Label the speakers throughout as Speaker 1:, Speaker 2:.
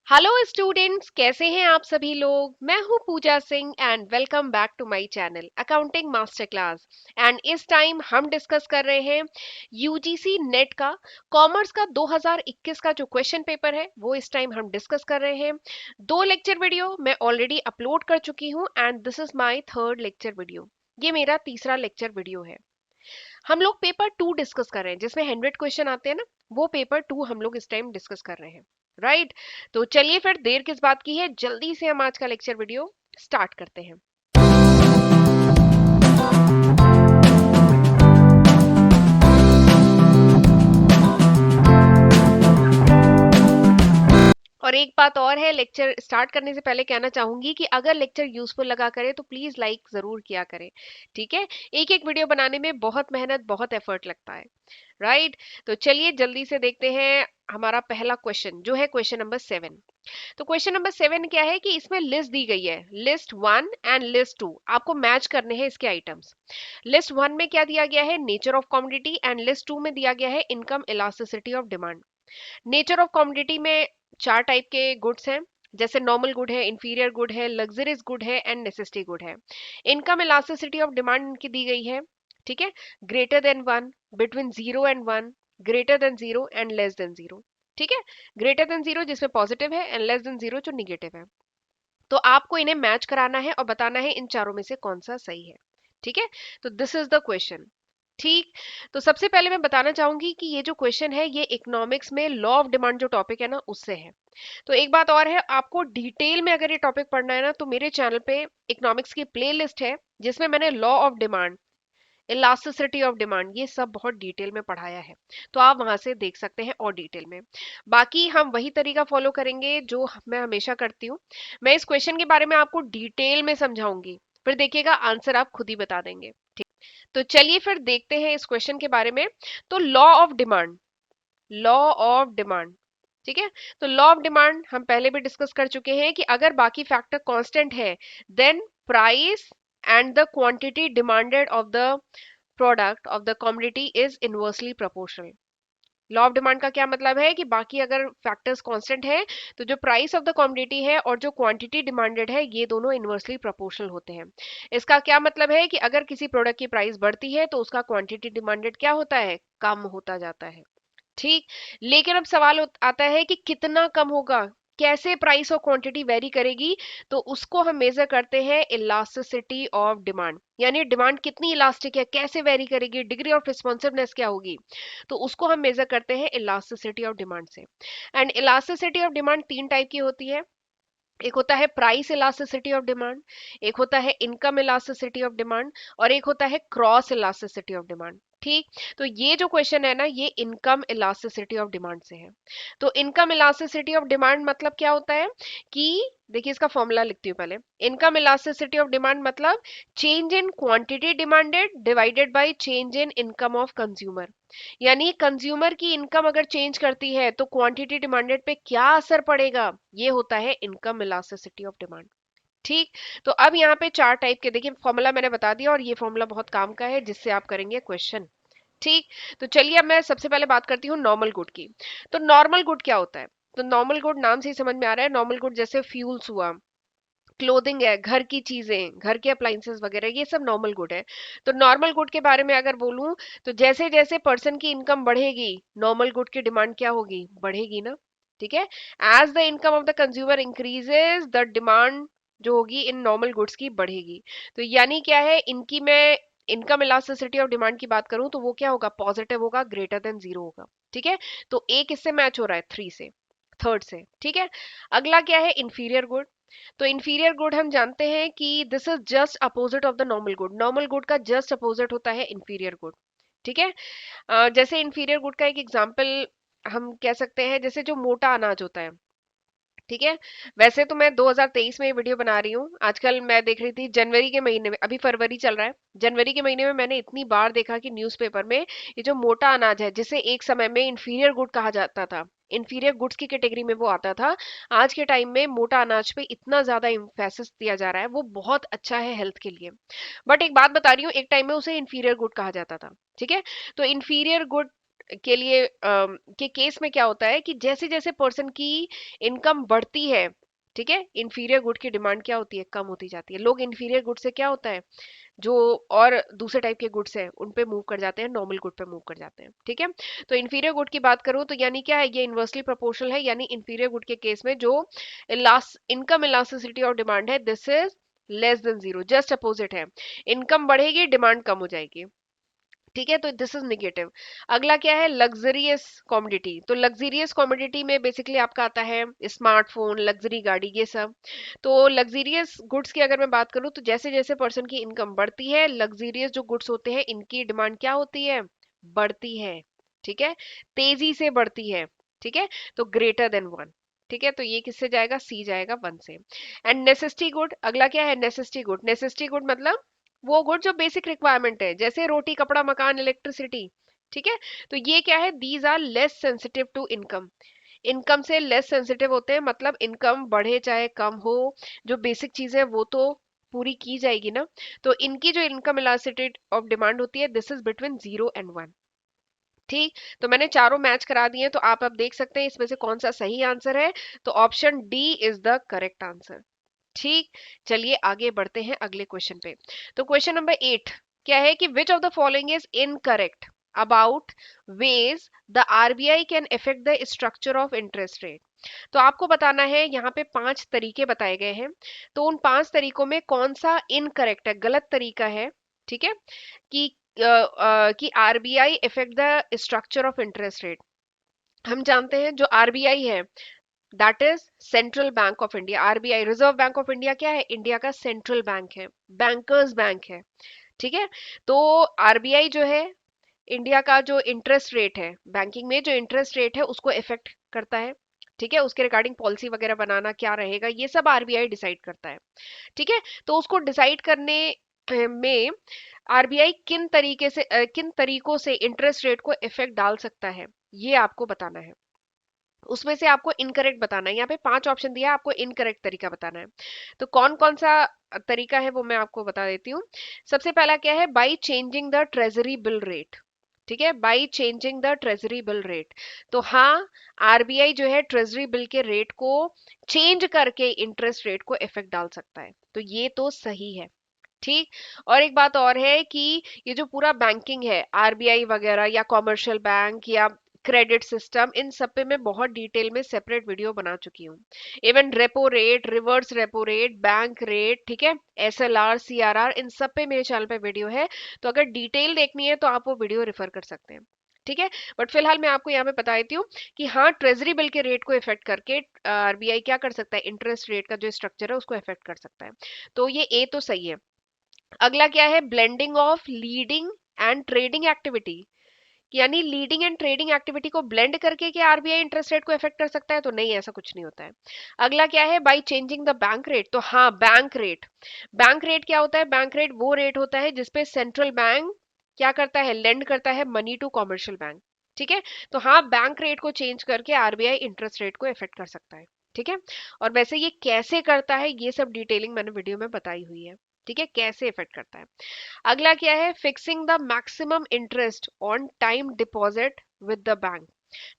Speaker 1: Hello students, कैसे हैं आप सभी लोग। मैं हूं Pooja Singh and welcome back to my channel accounting master class. And इस टाइम हम डिस्कस कर रहे हैं यूजीसी नेट का कॉमर्स का 2021 का जो क्वेश्चन पेपर है वो इस टाइम हम डिस्कस कर रहे हैं। दो लेक्चर वीडियो मैं ऑलरेडी अपलोड कर चुकी हूं and this is my third lecture video. ये मेरा तीसरा लेक्चर वीडियो है। हम लोग पेपर 2 डिस्कस कर रहे हैं जिसमें 100 क्वेश्चन आते हैं ना, वो पेपर 2 हम लोग इस टाइम डिस्कस कर रहे हैं। राइट। तो चलिए फिर देर किस बात की है, जल्दी से हम आज का लेक्चर वीडियो स्टार्ट करते हैं। और एक बात और है, लेक्चर स्टार्ट करने से पहले कहना चाहूंगी कि अगर लेक्चर यूजफुल लगा करे तो प्लीज लाइक जरूर किया करें। ठीक है। एक एक वीडियो बनाने में बहुत मेहनत बहुत एफर्ट लगता है। राइट। तो चलिए जल्दी से देखते हैं हमारा पहला क्वेश्चन जो है क्वेश्चन नंबर 7। तो क्वेश्चन नंबर 7 क्या है कि इसमें लिस्ट दी गई है, लिस्ट 1 एंड लिस्ट 2। आपको मैच करने हैं इसके आइटम्स। लिस्ट 1 में क्या दिया गया है, nature of commodity, and list 2 में दिया गया है income elasticity of demand. Nature of commodity में चार टाइप के गुड्स हैं, जैसे नॉर्मल गुड है, इंफीरियर गुड है, लग्जरीज गुड है एंड नेसेसिटी गुड है। इनकम इलास्टिसिटी ऑफ डिमांड की दी गई है। ठीक है। Greater than 1, between 0 and 1, greater than 0 and less than 0। ठीक है। ग्रेटर देन 0 जिसमें पॉजिटिव है एंड लेस देन 0 जो निगेटिव है। तो आपको इन्हें मैच कराना है और बताना है इन चारों में से कौन सा सही है। ठीक है। तो दिस इज द क्वेश्चन। ठीक। तो सबसे पहले मैं बताना चाहूंगी कि ये जो क्वेश्चन है ये इकोनॉमिक्स में लॉ ऑफ डिमांड जो टॉपिक है ना उससे है। तो एक बात और है, आपको डिटेल में अगर ये टॉपिक पढ़ना है ना तो मेरे चैनल पे इकोनॉमिक्स की प्लेलिस्ट है जिसमें मैंने law of demand, elasticity of demand, ये सब बहुत डिटेल में पढ़ाया है। तो आप वहां से देख सकते हैं और डिटेल में। बाकी हम वही तरीका फॉलो करेंगे जो मैं हमेशा करती हूँ। मैं इस क्वेश्चन के बारे में आपको डिटेल में समझाऊंगी, फिर देखिएगा आंसर आप खुद ही बता देंगे। तो चलिए फिर देखते हैं इस क्वेश्चन के बारे में। तो law of demand, law of demand. ठीक है। तो लॉ ऑफ डिमांड हम पहले भी डिस्कस कर चुके हैं कि अगर बाकी फैक्टर कांस्टेंट है then price and the quantity demanded of the product of the commodity is inversely proportional. Law of demand का क्या मतलब है कि बाकी अगर फैक्टर्स कांस्टेंट है तो जो प्राइस ऑफ द कमोडिटी है और जो क्वांटिटी डिमांडेड है ये दोनों इनवर्सली प्रोपोर्शनल होते हैं। इसका क्या मतलब है कि अगर किसी प्रोडक्ट की प्राइस बढ़ती है तो उसका क्वांटिटी डिमांडेड क्या होता है, कम होता जाता है। ठीक। लेकिन अब सवाल आता है कि कितना कम होगा, कैसे प्राइस और क्वांटिटी वेरी करेगी। तो उसको हम मेजर करते हैं इलास्टिसिटी ऑफ डिमांड, यानी डिमांड कितनी इलास्टिक है, कैसे वेरी करेगी, डिग्री ऑफ रिस्पॉन्सिवनेस क्या होगी। तो उसको हम मेजर करते हैं इलास्टिसिटी ऑफ डिमांड से। एंड इलास्टिसिटी ऑफ डिमांड तीन टाइप की होती है। एक होता है प्राइस इलास्टिसिटी ऑफ डिमांड, एक होता है इनकम इलास्टिसिटी ऑफ डिमांड, और एक होता है क्रॉस इलास्टिसिटी ऑफ डिमांड। ठीक। तो ये जो क्वेश्चन है ना ये इनकम इलास्टिसिटी ऑफ डिमांड से है। तो इनकम इलास्टिसिटी ऑफ डिमांड मतलब क्या होता है कि देखिए इसका फॉर्मूला लिखती हूँ पहले। इनकम इलास्टिसिटी ऑफ डिमांड मतलब change in quantity demanded divided by change in income of consumer. यानी कंज्यूमर की इनकम अगर चेंज करती है तो क्वांटिटी डिमांडेड पे क्या असर पड़ेगा, ये होता है इनकम इलास्टिसिटी ऑफ डिमांड। ठीक। तो अब यहाँ पे चार टाइप के देखिए फॉर्मूला मैंने बता दिया और ये फॉर्मूला बहुत काम का है जिससे आप करेंगे क्वेश्चन। ठीक। तो चलिए अब मैं सबसे पहले बात करती हूँ नॉर्मल गुड की। तो नॉर्मल गुड क्या होता है, तो नॉर्मल गुड नाम से ही समझ में आ रहा है। नॉर्मल गुड जैसे फ्यूल्स हुआ, क्लोथिंग है, घर की चीजें, घर के अप्लाइंसेस वगैरह, ये सब नॉर्मल गुड है। तो नॉर्मल गुड के बारे में अगर बोलूं तो जैसे जैसे पर्सन की इनकम बढ़ेगी नॉर्मल गुड की डिमांड क्या होगी, बढ़ेगी ना। ठीक है। As the income of the consumer increases the demand जो होगी इन नॉर्मल गुड्स की बढ़ेगी। तो यानी क्या है, इनकी मैं इनकम इलास्टिसिटी ऑफ डिमांड की बात करूं तो वो क्या होगा, पॉजिटिव होगा, ग्रेटर देन 0 होगा। ठीक है। तो एक इससे मैच हो रहा है 3 से, थर्ड से। ठीक है। अगला क्या है, इंफीरियर गुड। तो इंफीरियर गुड हम जानते हैं कि this is just opposite of the normal good. Normal good का जस्ट अपोजिट होता है इंफीरियर गुड। ठीक है। जैसे इंफीरियर गुड का एक एग्जांपल हम कह सकते हैं, जैसे जो मोटा अनाज होता है। ठीक है। वैसे तो मैं 2023 में ये वीडियो बना रही हूँ, आजकल मैं देख रही थी जनवरी के महीने में, अभी फरवरी चल रहा है, जनवरी के महीने में मैंने इतनी बार देखा कि न्यूज़पेपर में ये जो मोटा अनाज है जिसे एक समय में इंफीरियर गुड कहा जाता था, इंफीरियर गुड्स की कैटेगरी में वो आता था, आज के टाइम में मोटा अनाज पे इतना ज्यादा इम्फेसिस दिया जा रहा है, वो बहुत अच्छा है हेल्थ के लिए। बट एक बात बता रही हूँ, एक टाइम में उसे इंफीरियर गुड कहा जाता था। ठीक है। तो इंफीरियर गुड के लिए के केस में क्या होता है कि जैसे जैसे पर्सन की इनकम बढ़ती है, ठीक है, इंफीरियर गुड की डिमांड क्या होती है, कम होती जाती है। लोग इंफीरियर गुड से क्या होता है, जो और दूसरे टाइप के गुड्स हैं उन पे मूव कर जाते हैं, नॉर्मल गुड पे मूव कर जाते हैं, ठीक है। तो इंफीरियर गुड की बात करूं तो यानी क्या है, ये इन्वर्सली प्रोपोर्शनल है, यानी इंफीरियर गुड के केस में जो इनकम इलास्टिसिटी ऑफ डिमांड है this is less than zero, just opposite है। इनकम बढ़ेगी, डिमांड कम हो जाएगी, ठीक है, तो दिस इज निगेटिव। अगला क्या है, लग्जरियस कॉमोडिटी। तो लग्जरियस कॉमोडिटी में बेसिकली आपका आता है स्मार्टफोन, लग्जरी गाड़ी, ये सब। तो लग्जरियस गुड्स की अगर मैं बात करूं तो जैसे जैसे पर्सन की इनकम बढ़ती है, लग्जरियस जो गुड्स होते हैं इनकी डिमांड क्या होती है, बढ़ती है, ठीक है, तेजी से बढ़ती है, ठीक है। तो ग्रेटर देन वन, ठीक है, तो ये किससे जाएगा, सी जाएगा, वन से। एंड नेसेसिटी गुड, अगला क्या है, नेसेसिटी गुड। नेसेसिटी गुड मतलब वो गुड जो बेसिक रिक्वायरमेंट है, जैसे रोटी, कपड़ा, मकान, इलेक्ट्रिसिटी, ठीक है। तो ये क्या है, these are less sensitive to income, income से लेस सेंसिटिव होते हैं, मतलब इनकम बढ़े चाहे कम हो, जो बेसिक चीज है वो तो पूरी की जाएगी ना। तो इनकी जो इनकम इलास्टिसिटी ऑफ डिमांड होती है this is between zero and one, ठीक। तो मैंने चारों मैच करा दिए, तो आप अब देख सकते हैं इसमें से कौन सा सही आंसर है। तो option D is the correct answer, ठीक। चलिए आगे बढ़ते हैं अगले क्वेश्चन पे। तो क्वेश्चन नंबर 8 क्या है कि which of the following is incorrect about ways the RBI can affect the structure of interest rate. तो आपको बताना है, यहाँ पे 5 तरीके बताए गए हैं, तो उन 5 तरीकों में कौन सा इनकरेक्ट है, गलत तरीका है, ठीक है, कि कि RBI affect the structure of interest rate. हम जानते हैं जो आरबीआई है that is central bank of India. RBI reserve bank of India क्या है, इंडिया का सेंट्रल बैंक है, बैंकर्स बैंक है, ठीक है। तो आरबीआई जो है इंडिया का जो इंटरेस्ट रेट है, बैंकिंग में जो इंटरेस्ट रेट है उसको इफेक्ट करता है, ठीक है। उसके रिगार्डिंग पॉलिसी वगैरह बनाना क्या रहेगा ये सब आरबीआई डिसाइड करता है, ठीक है। तो उसको डिसाइड करने में आरबीआई किन तरीकों से इंटरेस्ट रेट को इफेक्ट डाल सकता है, ये आपको बताना है। उसमें से आपको इनकरेक्ट बताना है, यहाँ पे 5 ऑप्शन दिया है, आपको इनकरेक्ट तरीका बताना है। तो कौन कौन सा तरीका है वो मैं आपको बता देती हूँ। सबसे पहला क्या है, by changing the treasury bill rate, ठीक है, by changing the treasury bill rate. तो हाँ, आरबीआई जो है ट्रेजरी बिल के रेट को चेंज करके इंटरेस्ट रेट को इफेक्ट डाल सकता है, तो ये तो सही है, ठीक। और एक बात और है कि ये जो पूरा बैंकिंग है, आरबीआई वगैरह या कॉमर्शियल बैंक या क्रेडिट सिस्टम, इन सब पे मैं बहुत डिटेल में सेपरेट वीडियो बना चुकी हूँ। Even repo rate, reverse repo rate, bank rate, ठीक है, एसएलआर, सीआरआर, इन सब पे मेरे चैनल पे वीडियो है। तो अगर डिटेल देखनी है तो आप वो वीडियो रेफर कर सकते हैं, ठीक है। बट फिलहाल मैं आपको यहाँ पे बता देती हूँ कि हाँ, ट्रेजरी बिल के रेट को इफेक्ट करके आरबीआई क्या कर सकता है, इंटरेस्ट रेट का जो स्ट्रक्चर है उसको इफेक्ट कर सकता है। तो ये ए तो सही है। अगला क्या है, blending of leading and trading activity, यानी लीडिंग एंड ट्रेडिंग एक्टिविटी को ब्लेंड करके क्या आरबीआई इंटरेस्ट रेट को इफेक्ट कर सकता है, तो नहीं, ऐसा कुछ नहीं होता है। अगला क्या है, by changing the bank rate. तो हाँ, बैंक रेट, बैंक रेट क्या होता है, बैंक रेट वो रेट होता है जिसपे सेंट्रल बैंक क्या करता है, लेंड करता है मनी टू कॉमर्शियल बैंक, ठीक है। तो हाँ, बैंक रेट को चेंज करके आरबीआई इंटरेस्ट रेट को इफेक्ट कर सकता है, ठीक है। और वैसे ये कैसे करता है ये सब डिटेलिंग मैंने वीडियो में बताई हुई है, ठीक है, कैसे इफेक्ट करता है। अगला क्या है, fixing the maximum interest on time deposit with the bank.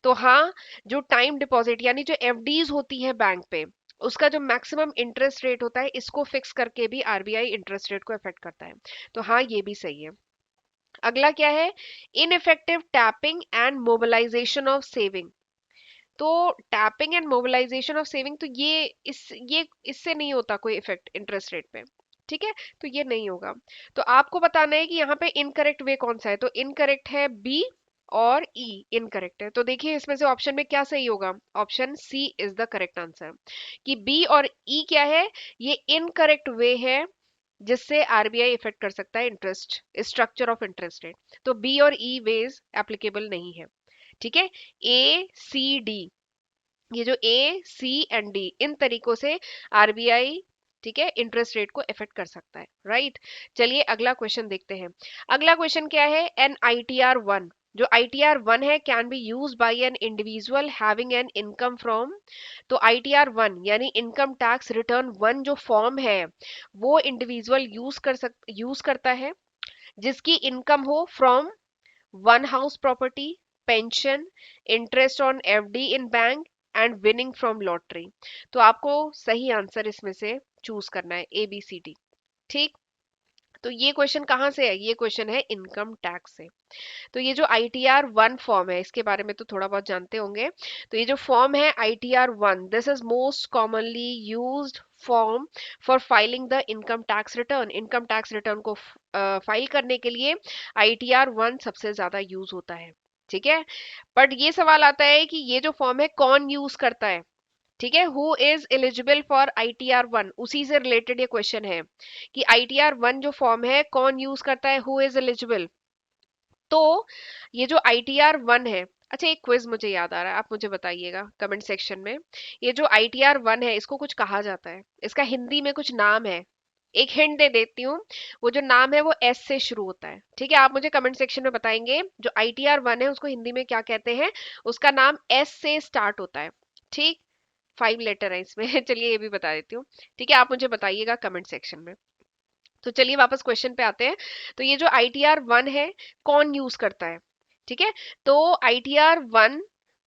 Speaker 1: तो हाँ, जो टाइम डिपॉजिट यानी जो एफडीज होती है बैंक पे, उसका जो मैक्सिमम इंटरेस्ट रेट होता है इसको फिक्स करके भी आरबीआई इंटरेस्ट रेट को इफेक्ट करता है। तो हाँ, ये भी सही है। अगला क्या है, ineffective tapping and mobilisation of saving. तो tapping and mobilisation of saving, तो ये इससे नहीं होता कोई इफेक्ट इंटरेस्ट रेट पे, ठीक है। तो ये नहीं होगा। तो आपको बताना है कि यहाँ पे इनकरेक्ट वे कौन सा है। तो इनकरेक्ट है बी और ई इनकरेक्ट है। तो देखिए इसमें से ऑप्शन में क्या सही होगा, option C is the correct answer, कि बी और ई क्या है, ये इनकरेक्ट वे है जिससे आरबीआई इफेक्ट कर सकता है interest structure of interest rate. तो बी और ई वेज एप्लीकेबल नहीं है, ठीक है। ए सी डी, ये जो ए सी एंड डी, इन तरीकों से आरबीआई, ठीक है, इंटरेस्ट रेट को इफेक्ट कर सकता है, राइट। चलिए अगला क्वेश्चन देखते हैं। अगला क्वेश्चन क्या है, एन आईटीआर वन। जो आईटीआर वन है can be use by an individual having an income from. तो आईटीआर वन यानी इनकम टैक्स रिटर्न वन जो फॉर्म है वो इंडिविजुअल यूज करता है जिसकी इनकम हो from one house property, pension, interest on FD in bank and winning from lottery. तो आपको सही आंसर इसमें से चूज करना है, ए बी सी डी। ठीक। तो ये क्वेश्चन कहाँ से है? ये क्वेश्चन है इनकम टैक्स से। तो ये जो ITR 1 फॉर्म है, इसके बारे में तो थोड़ा बहुत जानते होंगे। तो ये जो फॉर्म है ITR 1, this is most commonly used form for filing the income tax return. Income tax return को फाइल करने के लिए ITR 1 सबसे ज्यादा यूज होता है। ठीक है। बट ये सवाल आता है कि ये जो फॉर्म है कौन यूज करता है? ठीक है, who is eligible for ITR 1, उसी से रिलेटेड ये क्वेश्चन है कि ITR 1 जो फॉर्म है कौन यूज करता है, हु इज एलिजिबल। तो ये जो ITR 1 है, अच्छा एक क्विज मुझे याद आ रहा है, आप मुझे बताइएगा कमेंट सेक्शन में। ये जो ITR 1 है इसको कुछ कहा जाता है, इसका हिंदी में कुछ नाम है। एक हिंट दे देती हूँ, वो जो नाम है वो S से शुरू होता है। ठीक है, आप मुझे कमेंट सेक्शन में बताएंगे जो ITR 1 है उसको हिंदी में क्या कहते हैं। उसका नाम S से स्टार्ट होता है। ठीक। 5 लेटर है इसमें चलिए ये भी बता देती हूँ। ठीक है, आप मुझे बताइएगा कमेंट सेक्शन में। तो चलिए वापस क्वेश्चन पे आते हैं। तो ये जो ITR 1 है कौन यूज करता है? ठीक है। तो ITR 1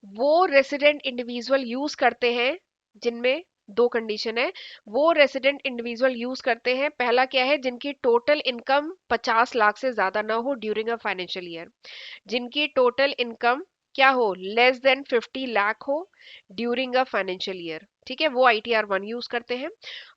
Speaker 1: वो रेसिडेंट इंडिविजुअल यूज करते हैं जिनमें दो कंडीशन है। वो रेसिडेंट इंडिविजुअल यूज करते हैं, पहला क्या है, जिनकी टोटल इनकम 50 लाख से ज्यादा ना हो ड्यूरिंग अ फाइनेंशियल ईयर। जिनकी टोटल इनकम क्या हो, लेस देन 50 लाख हो ड्यूरिंग अ फाइनेंशियल ईयर। ठीक है, वो ITR 1 यूज करते हैं।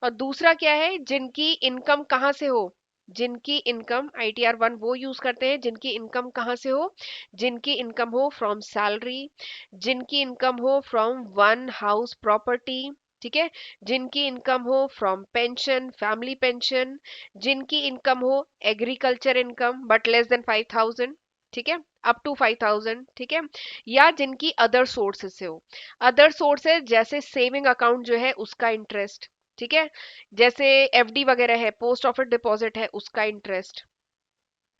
Speaker 1: और दूसरा क्या है, जिनकी इनकम कहाँ से हो, जिनकी इनकम ITR 1 वो यूज करते हैं जिनकी इनकम कहाँ से हो, जिनकी इनकम हो फ्रॉम सैलरी, जिनकी इनकम हो फ्रॉम वन हाउस प्रॉपर्टी। ठीक है, जिनकी इनकम हो फ्रॉम पेंशन, फैमिली पेंशन, जिनकी इनकम हो agriculture income but less than 5,000। ठीक है, अप टू 5,000। ठीक है, या जिनकी अदर सोर्सेज से हो। अदर सोर्सेज जैसे सेविंग अकाउंट जो है उसका इंटरेस्ट। ठीक है, जैसे FD वगैरह है, पोस्ट ऑफिस डिपॉजिट है, उसका इंटरेस्ट।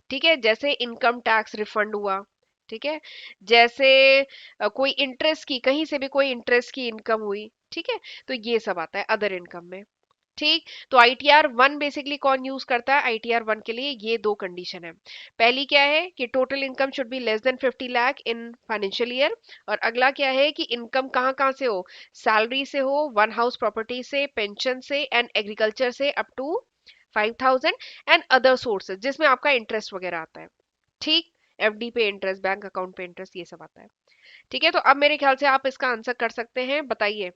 Speaker 1: ठीक है, जैसे इनकम टैक्स रिफंड हुआ। ठीक है, जैसे कोई इंटरेस्ट की, कहीं से भी कोई इंटरेस्ट की इनकम हुई। ठीक है, तो ये सब आता है अदर इनकम में। ठीक। तो ITR 1 बेसिकली कौन यूज करता है? ITR 1 के लिए ये दो कंडीशन है। पहली क्या है कि total income should be less than 50 lakh in financial year. और अगला क्या है कि इनकम कहाँ कहाँ से हो, सैलरी से हो, वन हाउस प्रॉपर्टी से, पेंशन से एंड एग्रीकल्चर से up to 5,000 and other sources जिसमें आपका इंटरेस्ट वगैरह आता है। ठीक। FD पे इंटरेस्ट, बैंक अकाउंट पे इंटरेस्ट, ये सब आता है। ठीक है, तो अब मेरे ख्याल से आप इसका आंसर कर सकते हैं, बताइए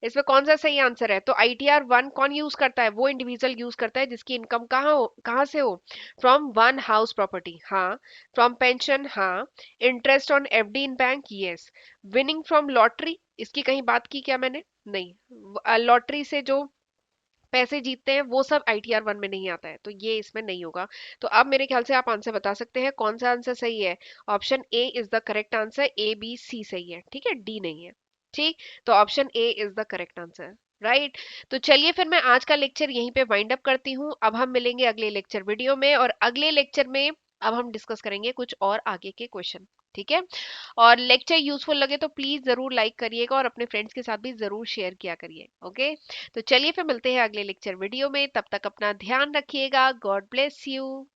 Speaker 1: इसमें कौन सा सही आंसर है। तो ITR 1 कौन यूज करता है? वो इंडिविजुअल यूज करता है जिसकी इनकम कहाँ से हो, फ्रॉम वन हाउस प्रॉपर्टी, हाँ। फ्रॉम पेंशन, हाँ। Interest on FD in bank, yes. Winning from lottery, इसकी कहीं बात की क्या मैंने? नहीं, लॉटरी से जो पैसे जीतते हैं वो सब ITR 1 में नहीं आता है, तो ये इसमें नहीं होगा। तो अब मेरे ख्याल से आप आंसर बता सकते हैं कौन सा आंसर सही है। Option A is the correct answer, ABC सही है। ठीक है, D नहीं है। ठीक। तो option A is the correct answer. Right. तो चलिए फिर मैं आज का लेक्चर यहीं पे वाइंड अप करती हूँ। अब हम मिलेंगे अगले लेक्चर वीडियो में, और अगले लेक्चर में अब हम डिस्कस करेंगे कुछ और आगे के क्वेश्चन। ठीक है, और लेक्चर यूजफुल लगे तो प्लीज जरूर लाइक करिएगा और अपने फ्रेंड्स के साथ भी जरूर शेयर किया करिए। ओके, तो चलिए फिर मिलते हैं अगले लेक्चर वीडियो में, तब तक अपना ध्यान रखिएगा। God bless you.